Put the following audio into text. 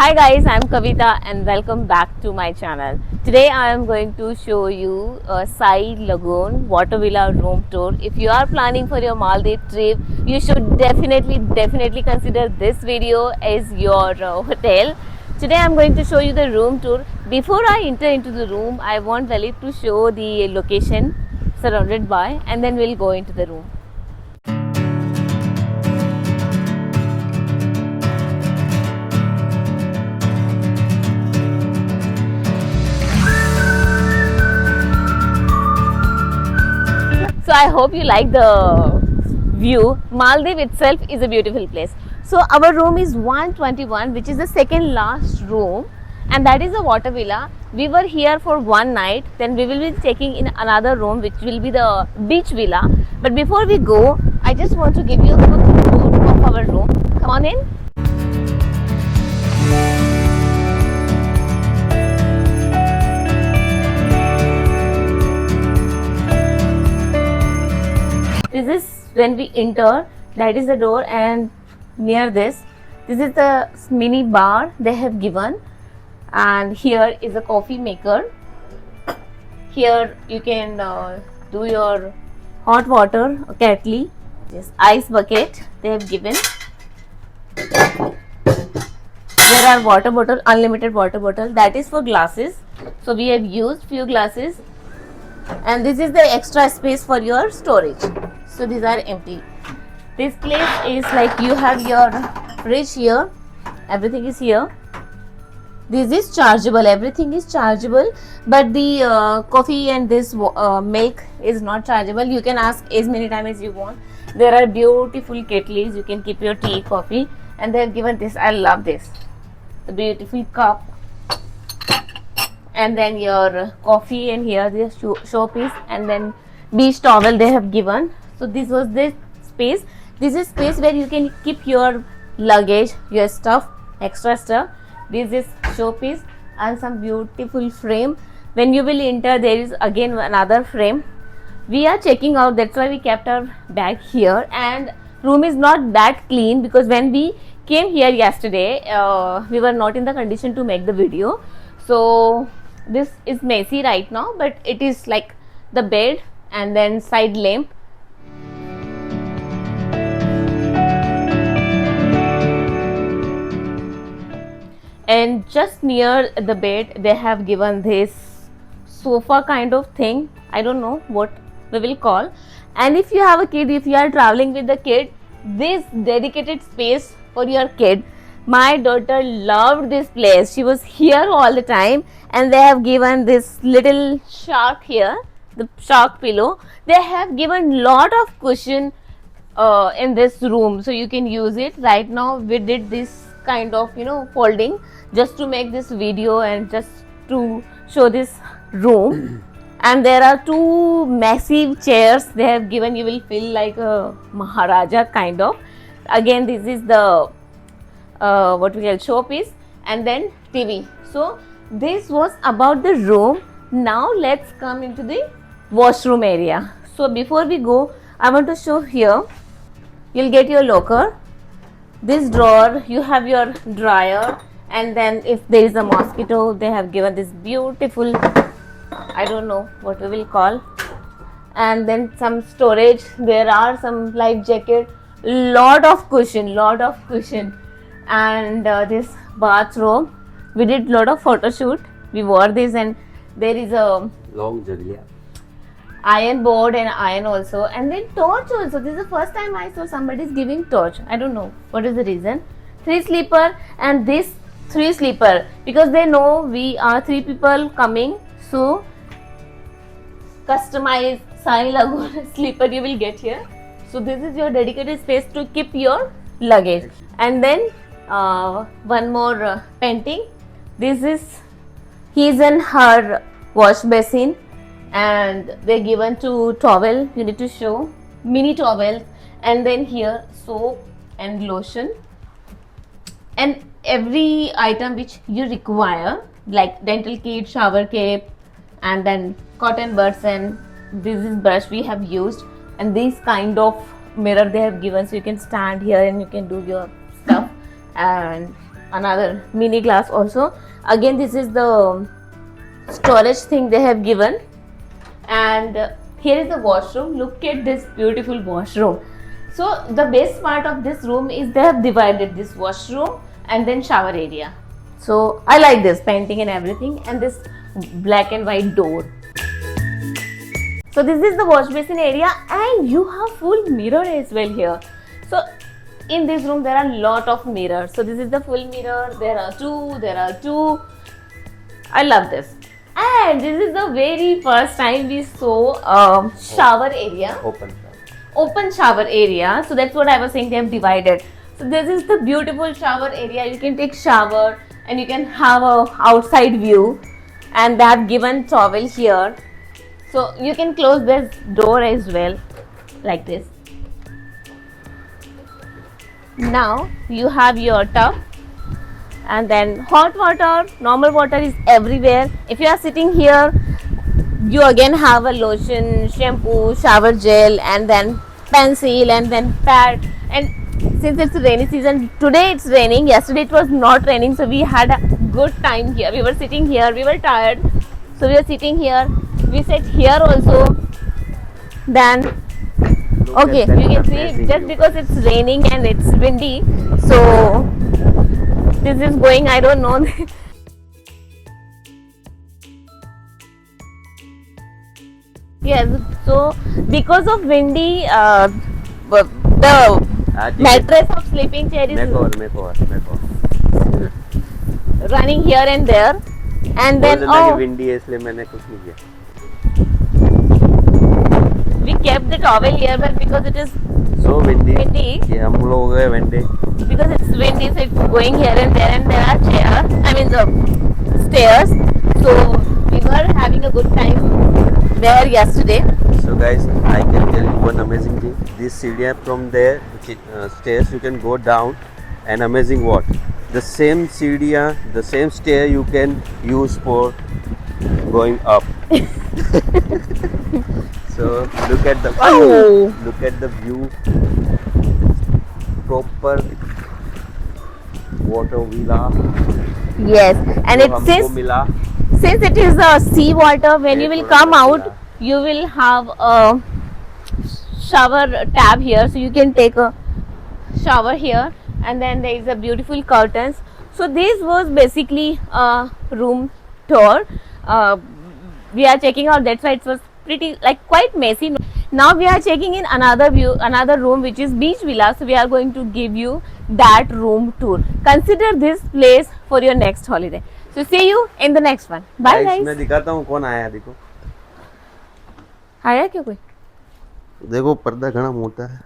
Hi guys, I'm Kavita and welcome back to my channel. Today I am going to show you a Sai Lagoon Water Villa room tour. If you are planning for your Maldives trip, you should definitely consider this video as your hotel. Today I'm going to show you the room tour. Before I enter into the room, I want Lalit to show the location surrounded by, and then we'll go into the room. So I hope you like the view. Maldives itself is a beautiful place. So our room is 121, which is the second last room, and that is the water villa. We were here for one night, then we will be taking in another room, which will be the beach villa. But before we go, I just want to give you a quick tour of our room. Come on in. This is when we enter, that is the door, and near this is the mini bar they have given, and here is a coffee maker. Here you can do your hot water kettle. This ice bucket they have given. There are water bottle, unlimited water bottle, that is for glasses. So we have used few glasses, and this is the extra space for your storage. So these are empty. This place is like you have your fridge here, everything is here. This is chargeable, everything is chargeable, but the coffee and this milk is not chargeable. You can ask as many times as you want. There are beautiful kettles, you can keep your tea, coffee, and they have given this. I love this, the beautiful cup, and then your coffee, and here the showpiece, and then beach towel they have given. So this was the space. This is space where you can keep your luggage, your stuff, extra stuff. This is showpiece and some beautiful frame. When you will enter, there is again another frame. We are checking out, that's why we kept our bag here, and room is not that clean because when we came here yesterday, we were not in the condition to make the video. So this is messy right now, but it is like the bed and then side lamp. And just near the bed they have given this sofa kind of thing. I don't know what we will call. And if you have a kid, if you are traveling with the kid, this dedicated space for your kid. My daughter loved this place. She was here all the time, and they have given this little shark here, the shark pillow. They have given lot of cushion in this room, so you can use it. Right now we did this kind of folding just to make this video and just to show this room. And there are two massive chairs they have given. You will feel like a Maharaja kind of. Again, this is the what we call showpiece, and then TV. So this was about the room. Now let's come into the washroom area. So before we go, I want to show here. You'll get your locker, this drawer, you have your dryer, and then if there is a mosquito, they have given this beautiful, I don't know what we will call, and then some storage. There are some life jacket, lot of cushion, and this bathrobe. We did lot of photo shoot. We wore this, and there is a long journey. iron board and iron also, and then torch also. This is the first time I saw somebody is giving torch. I don't know what is the reason. 3 sleeper, and this 3 sleeper, because they know we are 3 people coming, so customized Sai Lagoon sleeper you will get here. So this is your dedicated space to keep your luggage. And then one more painting. This is his and her wash basin, and they given 2 towel. You need to show mini towels, and then here soap and lotion and every item which you require, like dental kit, shower cap, and then cotton buds, and this is brush we have used, and this kind of mirror they have given, so you can stand here and you can do your stuff. And another mini glass also. Again, this is the storage thing they have given. And here is the washroom. Look at this beautiful washroom. So the best part of this room is they have divided this washroom and then shower area. So I like this painting and everything, and this black and white door. So this is the wash basin area, and you have full mirror as well here. So in this room there are lot of mirrors. So this is the full mirror. There are two. I love this. And this is the very first time we saw shower area. Open shower area. So that's what I was saying, they have divided. So this is the beautiful shower area. You can take shower and you can have a outside view, and they have given towel here. So you can close this door as well, like this. Now you have your tub, and then hot water, normal water is everywhere. If you are sitting here, you again have a lotion, shampoo, shower gel, and then pencil, and then pad. And since it's rainy season, today it's raining, yesterday it was not raining, so we had a good time here. We were sitting here, we were tired, so we were sitting here. We sat here also. Then okay, you can see, just because it's raining and it's windy, so this is going, I don't know. Yes, so because of windy, the mattress of sleeping chair is running here and there, and then windy है इसलिए मैंने कुछ नहीं किया. We kept the towel here, but because it is so windy कि हम लोग हो गए windy. Because it's windy, so it's going here and there are chairs, I mean the stairs. So we were having a good time there yesterday. So guys, I can tell you one amazing thing. This सीढ़ियाँ from there, stairs you can go down, and amazing what? The same सीढ़ियाँ, the same stair you can use for going up. So look at the view. Proper water villa. Yes, and since it is a sea water, when you will come out, you will have a shower tab here, so you can take a shower here, and then there is a beautiful curtains. So this was basically a room tour. We are checking out, that's why it was pretty quite messy. Now we are checking in another room, which is beach villa. So we are going to give you that room tour. Consider this place for your next holiday. So see you in the next one. Bye guys. मैं दिखाता हूँ कौन आया. देखो आया क्या कोई? देखो पर्दा घना मोटा है.